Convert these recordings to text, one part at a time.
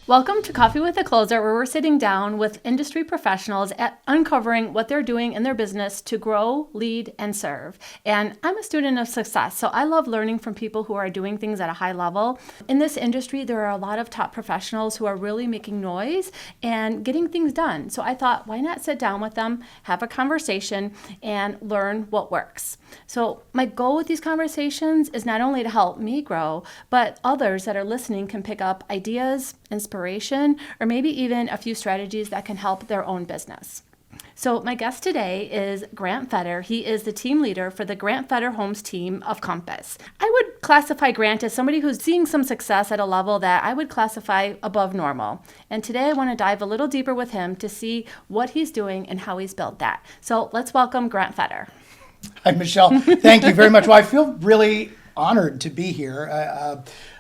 Welcome to Coffee with a Closer, where we're sitting down with industry professionals at uncovering what they're doing in their business to grow, lead, and serve. And I'm a student of success, so I love learning from people who are doing things at a high level. In this industry, there are a lot of top professionals who are really making noise and getting things done. So I thought, why not sit down with them, have a conversation, and learn what works. So my goal with these conversations is not only to help me grow, but others that are listening can pick up ideas, inspiration, or maybe even a few strategies that can help their own business. So my guest today is Grant Fetter. He is the team leader for the Grant Fetter Homes team of Compass. I would classify Grant as somebody who's seeing some success at a level that I would classify above normal. And today I want to dive a little deeper with him to see what he's doing and how he's built that. So let's welcome Grant Fetter. Hi, Michelle. Thank you very much. Well, I feel really honored to be here.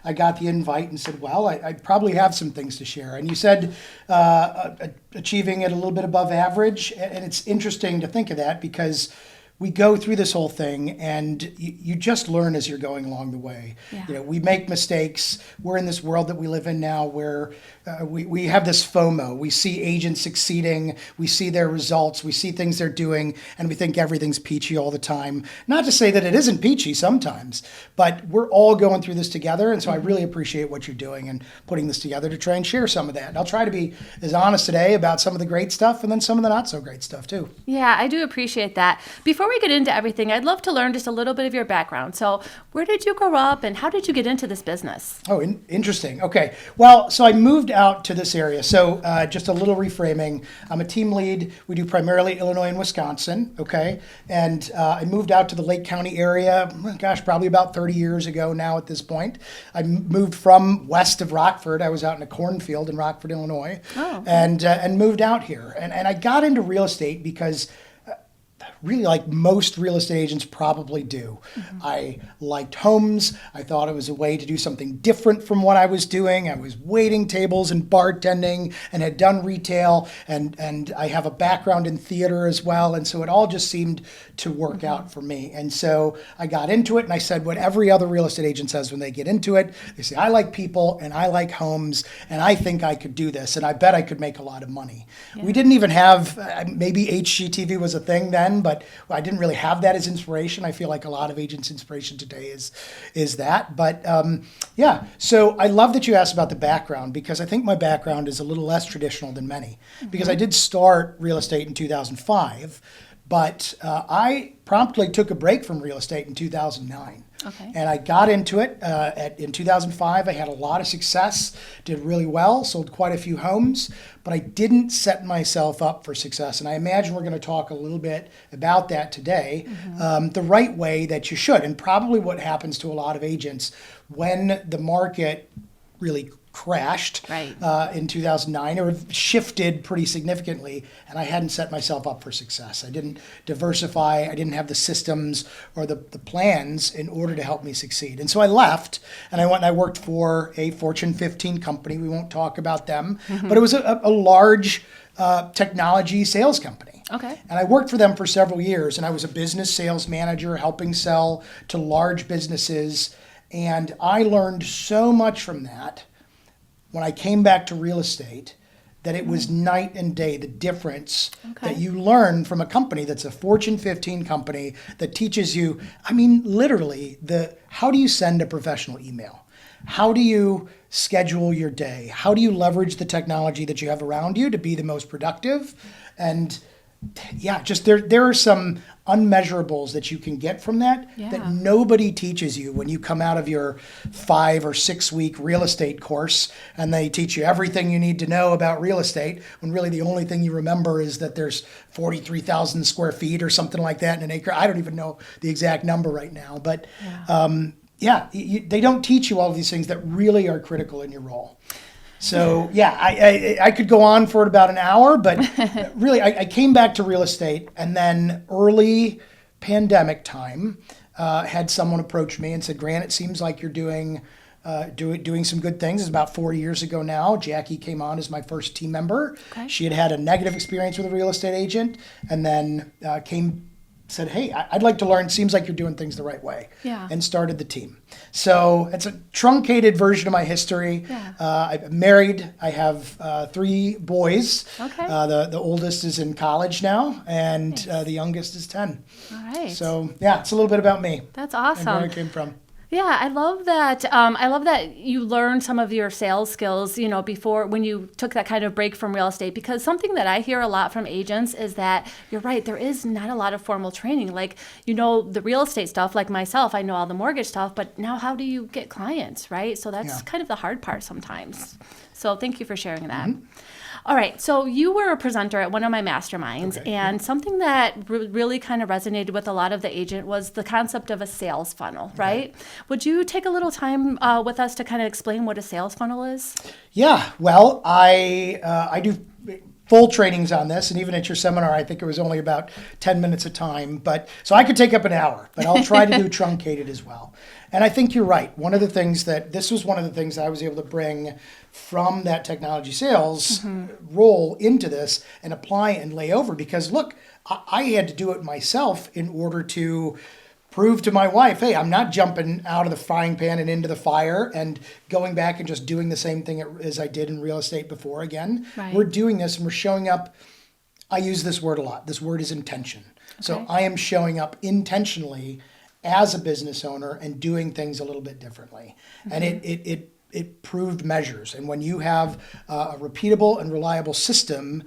I got the invite and said, well, I probably have some things to share. And you said achieving it a little bit above average. And it's interesting to think of that because we go through this whole thing and you just learn as you're going along the way. Yeah. You know, we make mistakes. We're in this world that we live in now where we have this FOMO. We see agents succeeding. We see their results. We see things they're doing, and we think everything's peachy all the time. Not to say that it isn't peachy sometimes, but we're all going through this together. And so I really appreciate what you're doing and putting this together to try and share some of that. And I'll try to be as honest today about some of the great stuff and then some of the not so great stuff too. Yeah, I do appreciate that. Before we get into everything, I'd love to learn just a little bit of your background. So where did you grow up and how did you get into this business? Oh, interesting. Okay. Well, so I moved out to this area. So just a little reframing. I'm a team lead. We do primarily Illinois and Wisconsin. Okay. And I moved out to the Lake County area, gosh, probably about 30 years ago now at this point. I moved from west of Rockford. I was out in a cornfield in Rockford, Illinois, and moved out here. And I got into real estate because really, like most real estate agents probably do. Mm-hmm. I liked homes. I thought it was a way to do something different from what I was doing. I was waiting tables and bartending and had done retail, and I have a background in theater as well. And so it all just seemed to work out for me. And so I got into it, and I said what every other real estate agent says when they get into it. They say, I like people and I like homes, and I think I could do this, and I bet I could make a lot of money. Yeah. We didn't even have, maybe HGTV was a thing then, but I didn't really have that as inspiration. I feel like a lot of agents' inspiration today is that. But yeah, so I love that you asked about the background because I think my background is a little less traditional than many. Mm-hmm. Because I did start real estate in 2005, but I promptly took a break from real estate in 2009. Okay. And I got into it in 2005. I had a lot of success, did really well, sold quite a few homes, but I didn't set myself up for success. And I imagine we're going to talk a little bit about that today, the right way that you should. And probably what happens to a lot of agents when the market really crashed in 2009 or shifted pretty significantly, and I hadn't set myself up for success. I didn't diversify. I didn't have the systems or the plans in order to help me succeed. And so I left, and I went and I worked for a Fortune 15 company. We won't talk about them, but it was a large technology sales company. Okay. And I worked for them for several years, and I was a business sales manager helping sell to large businesses, and I learned so much from that when I came back to real estate that it was night and day, the difference that you learn from a company that's a Fortune 15 company that teaches you, I mean, literally, how do you send a professional email? How do you schedule your day? How do you leverage the technology that you have around you to be the most productive? And yeah, just there are some unmeasurables that you can get from that that nobody teaches you when you come out of your 5 or 6 week real estate course and they teach you everything you need to know about real estate when really the only thing you remember is that there's 43,000 square feet or something like that in an acre. I don't even know the exact number right now, but they don't teach you all of these things that really are critical in your role. So yeah, I could go on for about an hour, but really I came back to real estate, and then early pandemic time had someone approach me and said, Grant, it seems like you're doing some good things. It's about 4 years ago now. Jackie came on as my first team member. Okay. She had a negative experience with a real estate agent, and then came said, hey, I'd like to learn. Seems like you're doing things the right way. Yeah. And started the team. So it's a truncated version of my history. Yeah. I'm married. I have 3 boys. Okay. The oldest is in college now, and Nice. the youngest is 10. All right. So yeah, it's a little bit about me That's and where I awesome. came from. Yeah, I love that. I love that you learned some of your sales skills, before when you took that kind of break from real estate. Because something that I hear a lot from agents is that you're right, there is not a lot of formal training. Like, the real estate stuff, like myself, I know all the mortgage stuff, but now how do you get clients, right? So that's Yeah. kind of the hard part sometimes. So thank you for sharing that. All right, so you were a presenter at one of my masterminds, Okay. and something that really kind of resonated with a lot of the agent was the concept of a sales funnel, right? Would you take a little time with us to kind of explain what a sales funnel is? Yeah, well, I do full trainings on this, and even at your seminar, I think it was only about 10 minutes a time. But so I could take up an hour, but I'll try to do truncated as well. And I think you're right. This was one of the things that I was able to bring from that technology sales role into this and apply and lay over, because look, I had to do it myself in order to prove to my wife, hey, I'm not jumping out of the frying pan and into the fire and going back and just doing the same thing as I did in real estate before again. Right. We're doing this and we're showing up. I use this word a lot. This word is intention. So Okay. I am showing up intentionally as a business owner and doing things a little bit differently. And it proved measures. And when you have a repeatable and reliable system,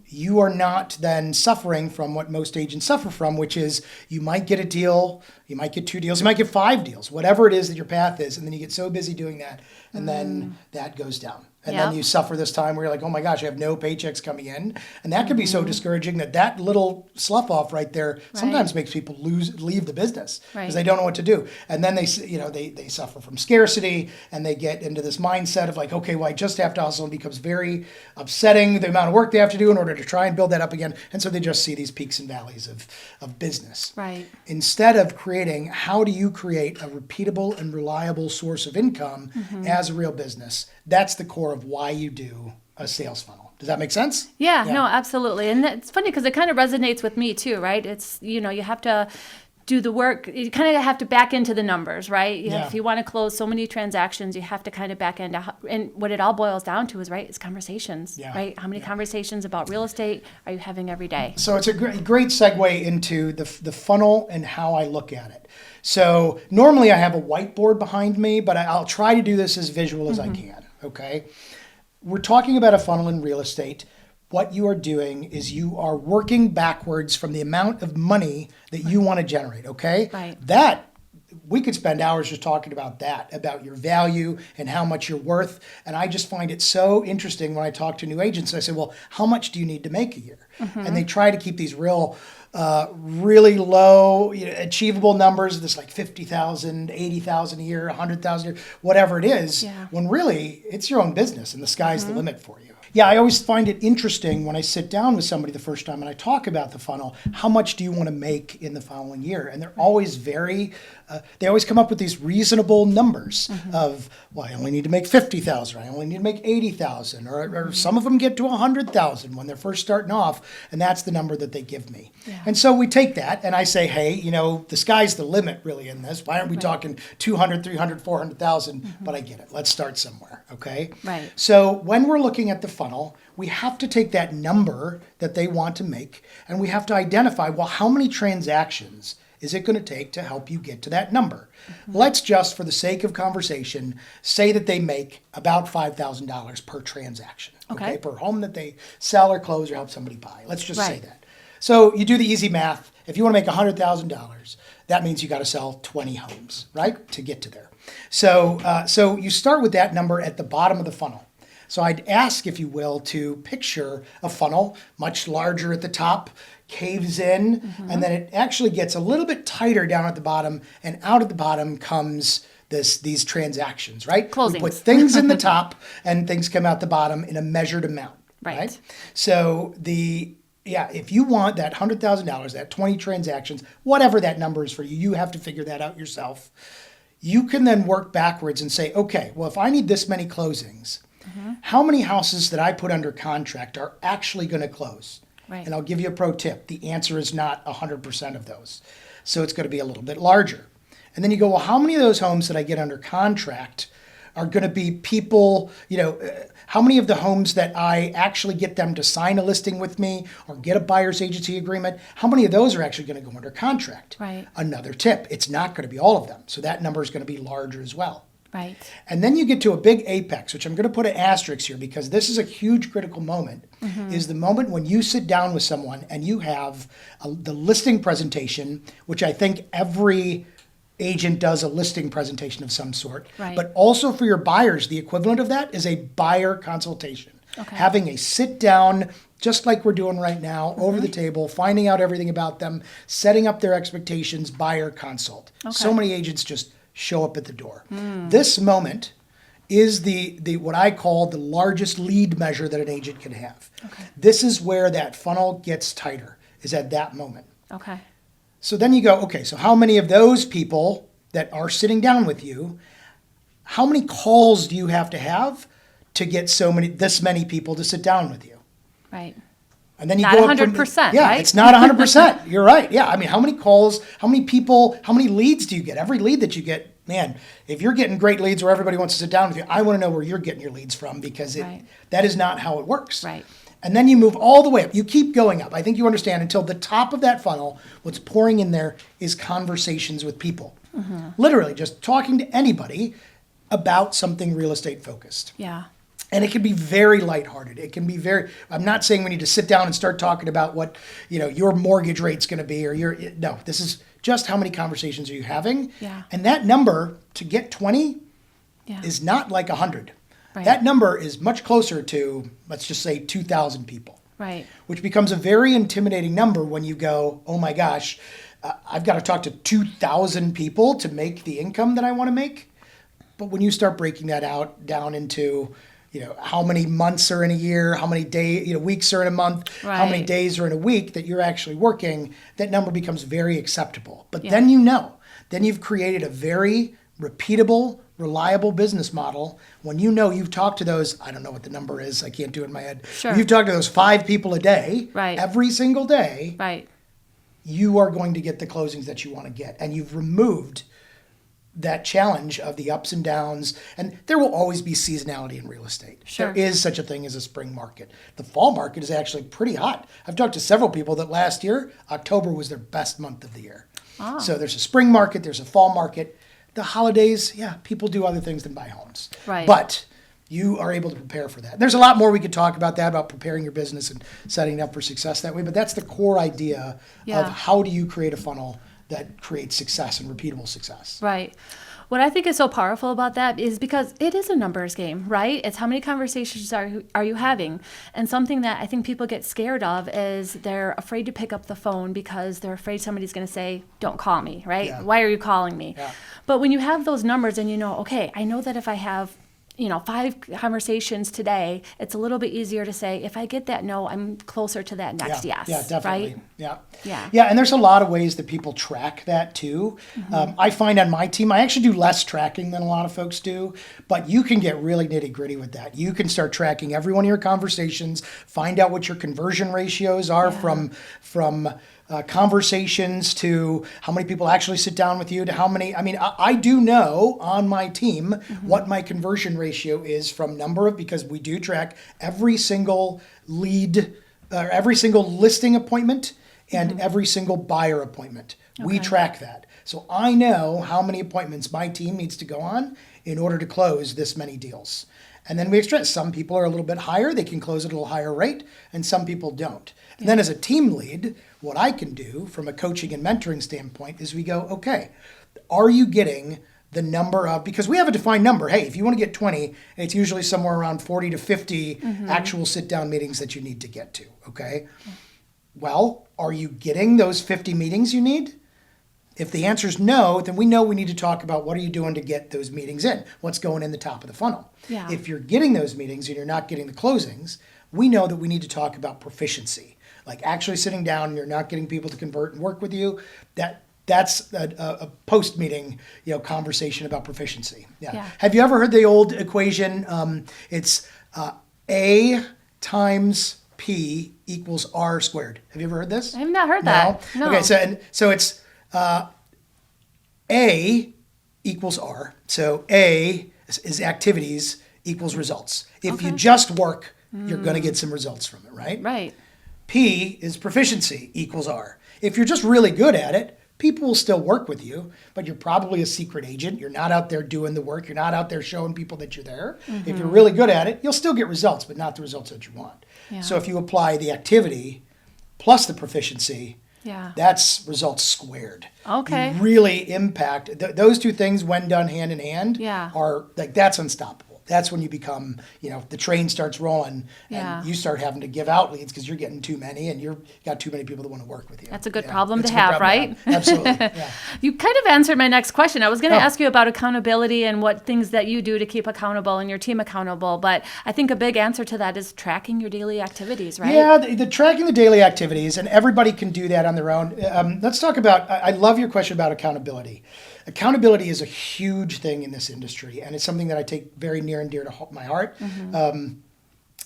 you are not then suffering from what most agents suffer from, which is you might get a deal, you might get 2 deals, you might get 5 deals, whatever it is that your path is. And then you get so busy doing that, and then that goes down. And then Yep. you suffer this time where you're like, oh my gosh, I have no paychecks coming in. And that can be so discouraging that little slough off right there sometimes makes people leave the business because Right. they don't know what to do. And then they suffer from scarcity, and they get into this mindset of like, okay, well, I just have to hustle. And it becomes very upsetting, the amount of work they have to do in order to try and build that up again. And so they just see these peaks and valleys of business. Right. Instead of creating, how do you create a repeatable and reliable source of income as a real business? That's the core of why you do a sales funnel. Does that make sense? Yeah, no, absolutely. And it's funny because it kind of resonates with me too, right? It's, you have to do the work. You kind of have to back into the numbers, right? Yeah. If you want to close so many transactions, you have to kind of back into, and what it all boils down to is, right, it's conversations, Yeah. right? How many conversations about real estate are you having every day? So it's a great segue into the funnel and how I look at it. So normally I have a whiteboard behind me, but I'll try to do this as visual as I can, okay? We're talking about a funnel in real estate. What you are doing is you are working backwards from the amount of money that you want to generate, okay? Right. That, we could spend hours just talking about that, about your value and how much you're worth. And I just find it so interesting when I talk to new agents. I say, well, how much do you need to make a year? And they try to keep these really low, achievable numbers, this like 50,000, 80,000 a year, 100,000 a year, whatever it is, Yeah. when really it's your own business and the sky's the limit for you. Yeah, I always find it interesting when I sit down with somebody the first time and I talk about the funnel, how much do you want to make in the following year? And they're always they always come up with these reasonable numbers of, well, I only need to make 50,000, I only need to make 80,000, or some of them get to 100,000 when they're first starting off, and that's the number that they give me. Yeah. And so we take that and I say, hey, the sky's the limit really in this. Why aren't we talking 200, 300, 400,000? But I get it. Let's start somewhere, okay? Right. So when we're looking at the funnel, we have to take that number that they want to make and we have to identify, well, how many transactions is it going to take to help you get to that number? Let's just, for the sake of conversation, say that they make about $5,000 per transaction, Okay. per home that they sell or close or help somebody buy. Let's just say Right. that. So you do the easy math. If you want to make $100,000, that means you got to sell 20 homes, right, to get to there. So you start with that number at the bottom of the funnel. So I'd ask, if you will, to picture a funnel much larger at the top, caves in, and then it actually gets a little bit tighter down at the bottom, and out at the bottom comes these transactions, right? Closings. We put things in the top, and things come out the bottom in a measured amount, Right. right? So if you want that $100,000, that 20 transactions, whatever that number is for you, you have to figure that out yourself. You can then work backwards and say, okay, well, if I need this many closings, how many houses that I put under contract are actually going to close? Right. And I'll give you a pro tip. The answer is not 100% of those. So it's going to be a little bit larger. And then you go, well, how many of those homes that I get under contract are going to be people, how many of the homes that I actually get them to sign a listing with me or get a buyer's agency agreement, how many of those are actually going to go under contract? Right. Another tip, it's not going to be all of them. So that number is going to be larger as well. Right. And then you get to a big apex, which I'm going to put an asterisk here because this is a huge critical moment, is the moment when you sit down with someone and you have the listing presentation, which I think every agent does a listing presentation of some sort. Right. But also for your buyers, the equivalent of that is a buyer consultation. Okay. Having a sit down, just like we're doing right now, over the table, finding out everything about them, setting up their expectations, buyer consult. Okay. So many agents just show up at the door. This moment is the what I call the largest lead measure that an agent can have. Okay. This is where that funnel gets tighter, is at that moment. Okay. So then you go, okay, so how many of those people that are sitting down with you, how many calls do you have to get this many people to sit down with you? Right. And then you Not go up 100%, yeah, right? it's not 100%. You're right. Yeah, I mean, how many calls, how many people, how many leads do you get? Every lead that you get, man, if you're getting great leads where everybody wants to sit down with you, I want to know where you're getting your leads from because Right. that is not how it works. Right. And then you move all the way up. You keep going up. I think you understand until the top of that funnel, what's pouring in there is conversations with people. Literally just talking to anybody about something real estate focused. Yeah. And it can be very lighthearted. It can be I'm not saying we need to sit down and start talking about what, your mortgage rate's going to be no, this is just how many conversations are you having? Yeah. And that number to get 20 Yeah. is not like 100. Right. That number is much closer to, let's just say 2,000 people. Right. Which becomes a very intimidating number when you go, oh my gosh, I've got to talk to 2,000 people to make the income that I want to make. But when you start breaking that down into, how many months are in a year, how many weeks are in a month, how many Right. days are in a week that you're actually working, that number becomes very acceptable. But Yeah. then you've created a very repeatable, reliable business model when you've talked to those, I don't know what the number is, I can't do it in my head. Sure. When you've talked to those 5 people a day, Right. every single day, Right. you are going to get the closings that you want to get. And you've removed that challenge of the ups and downs. And there will always be seasonality in real estate. Sure. There is such a thing as a spring market. The fall market is actually pretty hot. I've talked to several people that last year, October was their best month of the year. Ah. So there's a spring market, there's a fall market. The holidays, yeah, people do other things than buy homes. Right. But you are able to prepare for that. There's a lot more we could talk about that, about preparing your business and setting it up for success that way. But that's the core idea Yeah. of how do you create a funnel that creates success and repeatable success. Right. What I think is so powerful about that is because it is a numbers game, right? It's how many conversations are you having? And something that I think people get scared of is they're afraid to pick up the phone because they're afraid somebody's going to say, don't call me, right? Yeah. Why are you calling me? Yeah. But when you have those numbers and okay, I know that if I have 5 conversations today, it's a little bit easier to say, if I get that no, I'm closer to that next yes. Yeah, definitely. Right? Yeah. Yeah. Yeah, and there's a lot of ways that people track that too. I find on my team, I actually do less tracking than a lot of folks do, but you can get really nitty gritty with that. You can start tracking every one of your conversations, find out what your conversion ratios are from conversations to how many people actually sit down with you to how many. I mean, I do know on my team what my conversion ratio is from because we do track every single lead, every single listing appointment and every single buyer appointment. We track that. So I know how many appointments my team needs to go on in order to close this many deals. And then we extract. Some people are a little bit higher. They can close at a little higher rate, and some people don't. And then as a team lead, what I can do from a coaching and mentoring standpoint is we go, okay, are you getting the number of, because we have a defined number. Hey, if you want to get 20, it's usually somewhere around 40 to 50 actual sit-down meetings that you need to get to, okay? Well, are you getting those 50 meetings you need? If the answer is no, then we know we need to talk about what are you doing to get those meetings in? What's going in the top of the funnel? Yeah. If you're getting those meetings and you're not getting the closings, we know that we need to talk about proficiency. Like actually sitting down and you're not getting people to convert and work with you, that's a post-meeting conversation about proficiency. Yeah. Have you ever heard the old equation? It's A times P equals R squared. Have you ever heard this? I have not heard that. No. Okay, so it's A equals R. So A is activities equals results. If you just work, you're going to get some results from it, right? Right. P is proficiency equals R. If you're just really good at it, people will still work with you, but you're probably a secret agent. You're not out there doing the work. You're not out there showing people that you're there. If you're really good at it, you'll still get results, but not the results that you want. Yeah. So if you apply the activity plus the proficiency, that's results squared. Okay. You really impact those two things when done hand in hand. Yeah. Are like that's unstoppable. That's when you become, the train starts rolling and you start having to give out leads because you're getting too many and you've got too many people that want to work with you. That's a good problem to have, right? Absolutely. Yeah. You kind of answered my next question. I was going to ask you about accountability and what things that you do to keep accountable and your team accountable. But I think a big answer to that is tracking your daily activities, right? Yeah, the tracking the daily activities, and everybody can do that on their own. Let's talk about, I love your question about accountability. Accountability is a huge thing in this industry, and it's something that I take very near and dear to my heart.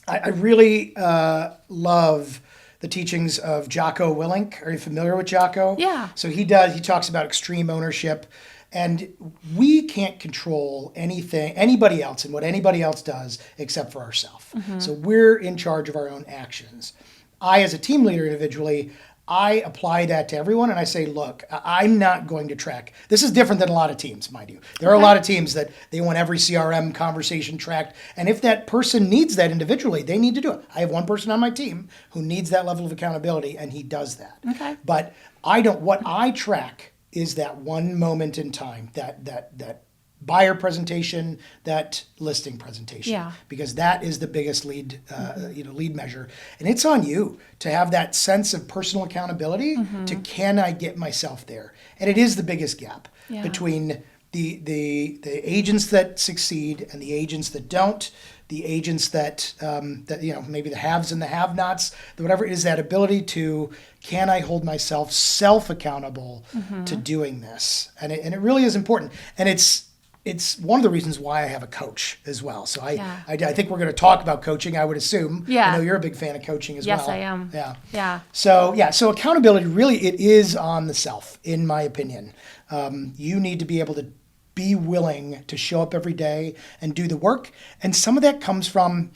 I really love the teachings of Jocko Willink. Are you familiar with Jocko? Yeah. So he talks about extreme ownership, and we can't control anybody else and what anybody else does except for ourselves. So we're in charge of our own actions. I, as a team leader individually, I apply that to everyone and I say, look, I'm not going to track. This is different than a lot of teams, mind you. There are a lot of teams that they want every CRM conversation tracked. And if that person needs that individually, they need to do it. I have one person on my team who needs that level of accountability and he does that. Okay. But what I track is that one moment in time, that buyer presentation, that listing presentation, because that is the biggest lead measure, and it's on you to have that sense of personal accountability. To can I get myself there? And it is the biggest gap between the agents that succeed and the agents that don't. The agents that maybe the haves and the have-nots, whatever it is, that ability to can I hold myself self-accountable to doing this, and it really is important, and it's one of the reasons why I have a coach as well. So I think we're going to talk about coaching, I would assume. Yeah. I know you're a big fan of coaching as well. Yes, I am. Yeah. So accountability, really, it is on the self, in my opinion. You need to be able to be willing to show up every day and do the work. And some of that comes from,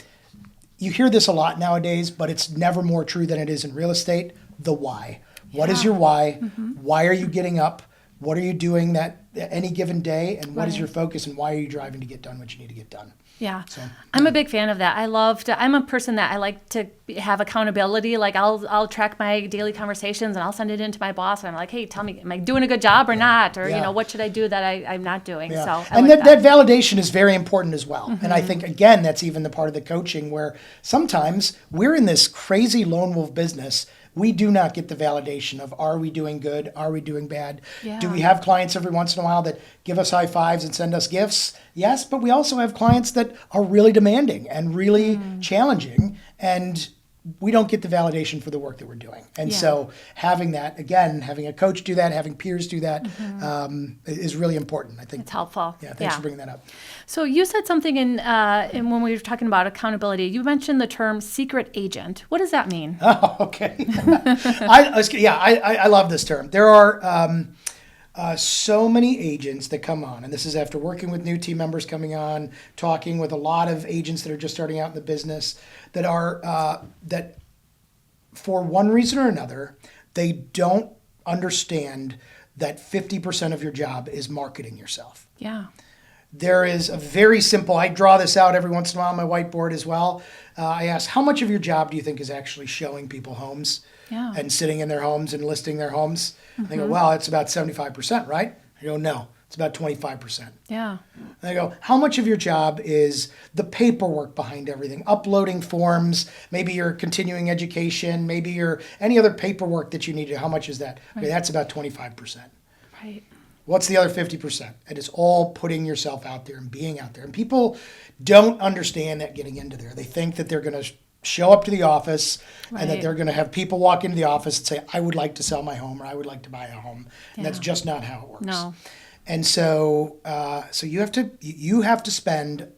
you hear this a lot nowadays, but it's never more true than it is in real estate, the why. What is your why? Why are you getting up? What are you doing that any given day, and what is your focus, and why are you driving to get done what you need to get done? Yeah. So, I'm a big fan of that. I'm a person that I like to have accountability. Like I'll track my daily conversations and I'll send it into my boss. And I'm like, hey, tell me, am I doing a good job or not? Or, what should I do that I'm not doing? Yeah. So and that validation is very important as well. And I think, again, that's even the part of the coaching where sometimes we're in this crazy lone wolf business. We do not get the validation of, are we doing good? Are we doing bad? Yeah. Do we have clients every once in a while that give us high fives and send us gifts? Yes, but we also have clients that are really demanding and really challenging, and we don't get the validation for the work that we're doing. And so having that, again, having a coach do that, having peers do that, is really important. I think it's helpful. Yeah, thanks for bringing that up. So you said something in when we were talking about accountability, you mentioned the term secret agent. What does that mean? Oh, okay. I love this term. There are so many agents that come on, and this is after working with new team members coming on, talking with a lot of agents that are just starting out in the business, that are that for one reason or another, they don't understand that 50% of your job is marketing yourself. Yeah. There is a very simple, I draw this out every once in a while on my whiteboard as well. I ask, how much of your job do you think is actually showing people homes and sitting in their homes and listing their homes? They go, well, it's about 75%, right? I go, no, it's about 25%. Yeah. And I go, how much of your job is the paperwork behind everything, uploading forms, maybe your continuing education, maybe your any other paperwork that you need to do, how much is that? Okay, that's about 25%. Right. What's the other 50%? It is all putting yourself out there and being out there. And people don't understand that getting into there. They think that they're going to show up to the office and that they're going to have people walk into the office and say, I would like to sell my home or I would like to buy a home. And that's just not how it works. No. And so you have to spend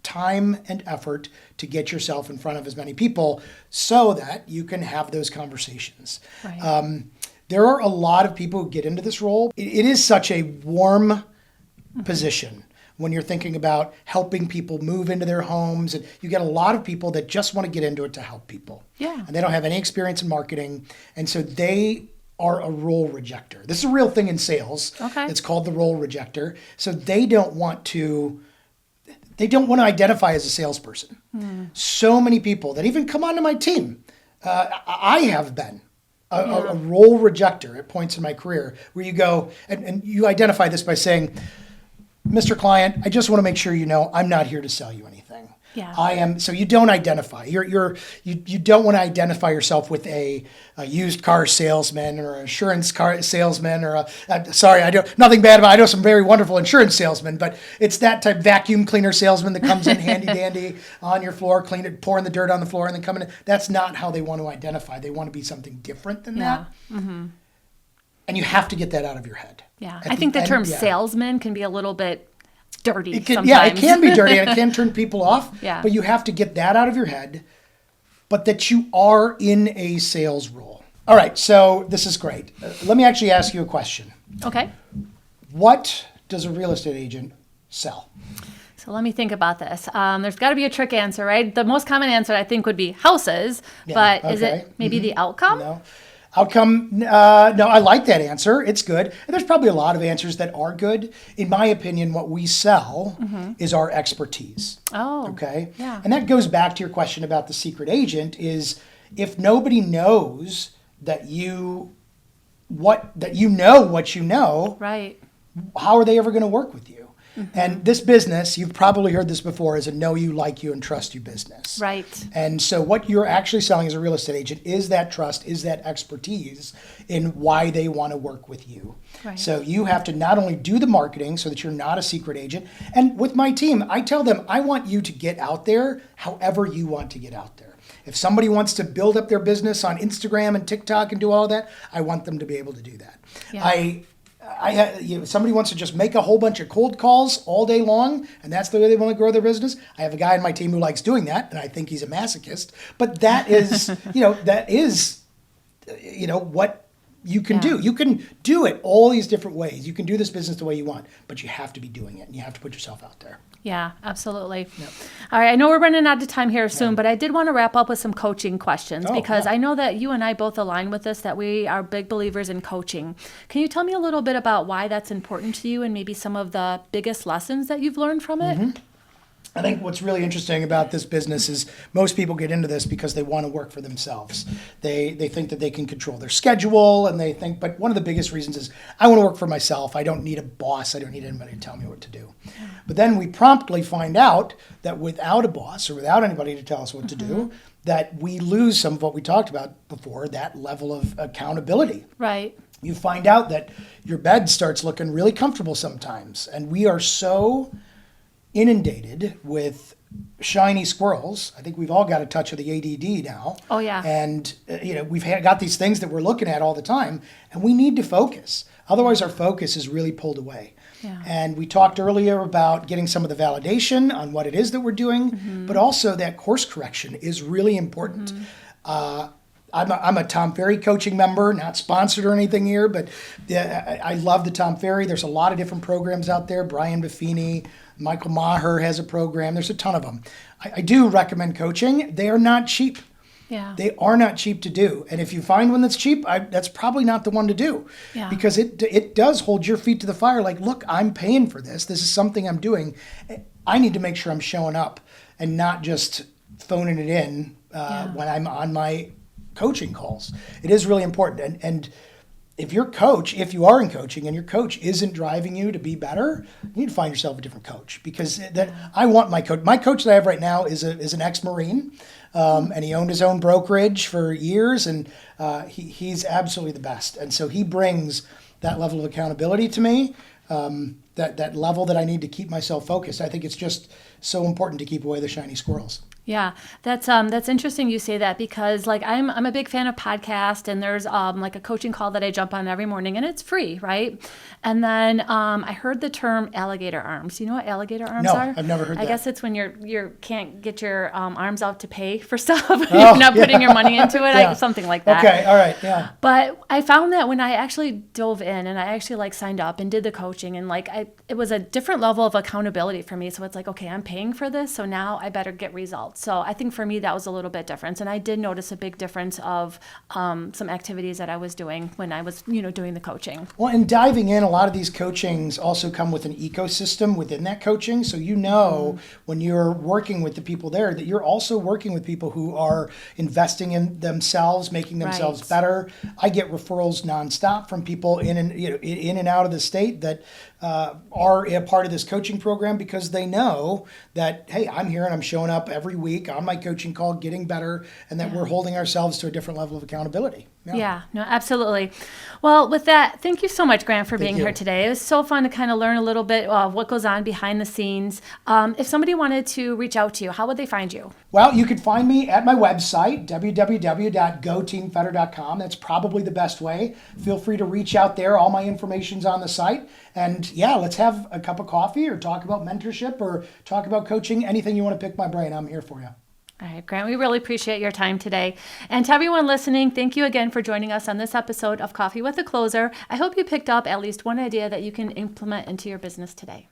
time and effort to get yourself in front of as many people so that you can have those conversations. Right. There are a lot of people who get into this role. It is such a warm position when you're thinking about helping people move into their homes. And you get a lot of people that just want to get into it to help people. Yeah. And they don't have any experience in marketing. And so they are a role rejecter. This is a real thing in sales. Okay. It's called the role rejecter. So they don't want to identify as a salesperson. So many people that even come onto my team, I have been a role rejecter at points in my career where you go, and you identify this by saying, Mr. Client, I just want to make sure you know I'm not here to sell you anything. Yeah. I am. So you don't identify. You don't want to identify yourself with a used car salesman or an insurance car salesman or sorry, I don't, nothing bad about, I know some very wonderful insurance salesmen, but it's that type vacuum cleaner salesman that comes in handy dandy on your floor, pouring the dirt on the floor and then coming in. That's not how they want to identify. They want to be something different than that. Mm-hmm. And you have to get that out of your head. Yeah. I think the term salesman can be a little bit dirty sometimes. Yeah, it can be dirty and it can turn people off. Yeah. But you have to get that out of your head, but that you are in a sales role. All right, so this is great. Let me actually ask you a question. Okay. What does a real estate agent sell? So let me think about this. There's got to be a trick answer, right? The most common answer I think would be houses, but is it maybe the outcome? No. Outcome, no, I like that answer. It's good. And there's probably a lot of answers that are good. In my opinion, what we sell is our expertise. Oh, okay. Yeah. And that goes back to your question about the secret agent is if nobody knows that you know what you know, right. how are they ever going to work with you? And this business, you've probably heard this before, is a know you, like you, and trust you business. Right. And so what you're actually selling as a real estate agent is that trust, is that expertise in why they want to work with you. Right. So you have to not only do the marketing so that you're not a secret agent. And with my team, I tell them, I want you to get out there however you want to get out there. If somebody wants to build up their business on Instagram and TikTok and do all that, I want them to be able to do that. Yeah. Somebody wants to just make a whole bunch of cold calls all day long, and that's the way they want to grow their business. I have a guy on my team who likes doing that, and I think he's a masochist. But that is, what you can do. You can do it all these different ways. You can do this business the way you want, but you have to be doing it, and you have to put yourself out there. Yeah, absolutely. Yep. All right, I know we're running out of time here soon, but I did want to wrap up with some coaching questions because I know that you and I both align with this, that we are big believers in coaching. Can you tell me a little bit about why that's important to you and maybe some of the biggest lessons that you've learned from it? I think what's really interesting about this business is most people get into this because they want to work for themselves. They think that they can control their schedule, and but one of the biggest reasons is I want to work for myself. I don't need a boss. I don't need anybody to tell me what to do. But then we promptly find out that without a boss or without anybody to tell us what to do, that we lose some of what we talked about before, that level of accountability. Right. You find out that your bed starts looking really comfortable sometimes, and we are so inundated with shiny squirrels. I think we've all got a touch of the ADD now. Oh, yeah. And, we've got these things that we're looking at all the time, and we need to focus. Otherwise, our focus is really pulled away. Yeah. And we talked earlier about getting some of the validation on what it is that we're doing, but also that course correction is really important. I'm a Tom Ferry coaching member, not sponsored or anything here, but I love the Tom Ferry. There's a lot of different programs out there. Brian Buffini, Michael Maher has a program. There's a ton of them. I do recommend coaching. They are not cheap. Yeah. They are not cheap to do. And if you find one that's cheap, that's probably not the one to do. Yeah. Because it does hold your feet to the fire. Like, look, I'm paying for this. This is something I'm doing. I need to make sure I'm showing up and not just phoning it in when I'm on my coaching calls. It is really important. And if you are in coaching and your coach isn't driving you to be better, you need to find yourself a different coach, because I want my coach. My coach that I have right now is an ex-Marine, and he owned his own brokerage for years, and he's absolutely the best. And so he brings that level of accountability to me, that level that I need to keep myself focused. I think it's just so important to keep away the shiny squirrels. Yeah, that's interesting you say that because like I'm a big fan of podcast and there's like a coaching call that I jump on every morning and it's free, right? And then I heard the term alligator arms. You know what alligator arms No, are? I've never heard I that. guess it's when you can't get your arms out to pay for stuff. You're Oh, not putting yeah. your money into it, Yeah. something like that. Okay, all right, yeah. But I found that when I actually dove in and I actually like signed up and did the coaching and like it was a different level of accountability for me. So it's like, okay, I'm paying for this, so now I better get results. So I think for me that was a little bit different, and I did notice a big difference of some activities that I was doing when I was, doing the coaching. Well, and diving in, a lot of these coachings also come with an ecosystem within that coaching. So you know when you're working with the people there that you're also working with people who are investing in themselves, making themselves Right. better. I get referrals nonstop from people in and out of the state that are a part of this coaching program because they know that, hey, I'm here and I'm showing up every week on my coaching call, getting better, and that we're holding ourselves to a different level of accountability. Yeah, no, absolutely. Well, with that, thank you so much, Grant, for being you. here today. It was so fun to kind of learn a little bit of what goes on behind the scenes. If somebody wanted to reach out to you, how would they find you? Well, you can find me at my website, www.goteamfetter.com. That's probably the best way. Feel free to reach out there. All my information's on the site. And yeah, let's have a cup of coffee or talk about mentorship or talk about coaching. Anything you want to pick my brain, I'm here for you. All right, Grant, we really appreciate your time today. And to everyone listening, thank you again for joining us on this episode of Coffee with a Closer. I hope you picked up at least one idea that you can implement into your business today.